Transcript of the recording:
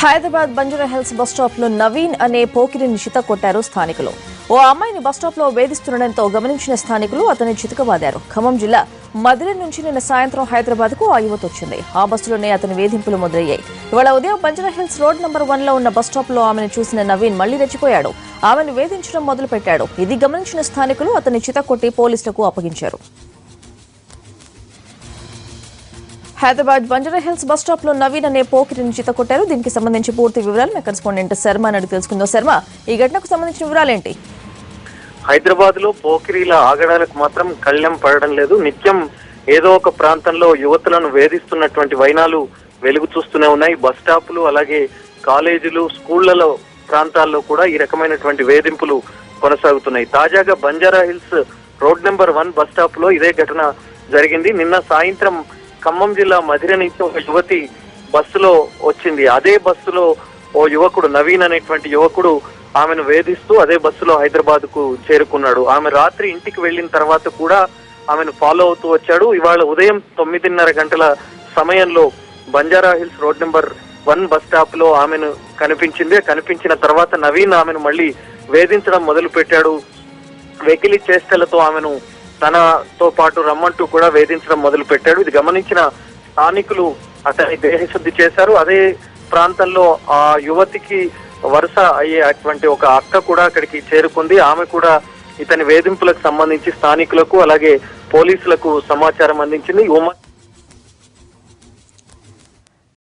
Hyderabad Banjara hills bus stop లో నవీన్ అనే పోకిరిని చితకొట్టారు స్థానికులు. ఓ అమ్మాయిని బస్ స్టాప్ లో వేధిస్తుండటంతో గమనించిన స్థానికులు అతన్ని చితకబాదారు. ఖమ్మం జిల్లా మదిర నుంచి నిన్న సాయంత్రం హైదరాబాద్ కు ఆ యువత వచ్చింది. ఆ బస్సులోనే అతని వేధింపులు మొదలయ్యాయి. ఇవాళ ఉదయం బంజారా హిల్స్ రోడ్ నంబర్ 1 లో ఉన్న బస్ స్టాప్ లో ఆమెను చూసిన నవీన్ మళ్లీ రెచ్చిపోయాడు. ఆమెను వేధించడం మొదలు పెట్టాడు. ఇది గమనించిన స్థానికులు అతన్ని చితకొట్టి పోలీసులకు అప్పగించారు. Hyderabad Banjara hills bus stop లో నవీన్ అనే పోకిరిని చితకొట్టారు. దీనికి సంబంధించి పూర్తి వివరాలు మా కరెస్పాండెంట్ శర్మ అడిగి తెలుసుకుందాం. శర్మ, ఈ ఘటనకు సంబంధించిన వివరాలేంటి? హైదరాబాద్ లో పోకిరీల ఆగడానికి మాత్రం కళ్యం పడడం లేదు. నిత్యం ఏదో ఒక ప్రాంతంలో యువతులను వేధిస్తున్నటువంటి వైనాలు వెలుగు చూస్తూనే ఉన్నాయి. బస్ స్టాపులు, అలాగే కాలేజీలు, స్కూళ్లలో ప్రాంతాల్లో కూడా ఈ రకమైనటువంటి వేధింపులు కొనసాగుతున్నాయి. తాజాగా Banjara hills road number 1 bus stop లో ఇదే ఘటన జరిగింది. నిన్న సాయంత్రం ఖమ్మం జిల్లా మధిర నుంచి ఒక యువతి బస్సులో వచ్చింది. అదే బస్సులో ఓ యువకుడు, నవీన్ అనేటువంటి యువకుడు ఆమెను వేధిస్తూ అదే బస్సులో హైదరాబాద్ కు చేరుకున్నాడు. ఆమె రాత్రి ఇంటికి వెళ్లిన తర్వాత కూడా ఆమెను ఫాలో అవుతూ వచ్చాడు. ఇవాళ ఉదయం 9:30 గంటల సమయంలో Banjara hills road number 1 bus stop లో ఆమెను కనిపించిన తర్వాత నవీన్ ఆమెను మళ్ళీ వేధించడం మొదలు పెట్టాడు. వెకిలి చేష్టలతో ఆమెను తనతో పాటు రమ్మంటూ కూడా వేధించడం మొదలు పెట్టాడు. ఇది గమనించిన స్థానికులు అతన్ని దేహశుద్ధి చేశారు. అదే ప్రాంతంలో ఆ యువతికి వరుస అయ్యేటువంటి ఒక అక్క కూడా అక్కడికి చేరుకుంది. ఆమె కూడా ఇతని వేధింపులకు సంబంధించి స్థానికులకు అలాగే పోలీసులకు సమాచారం అందించింది.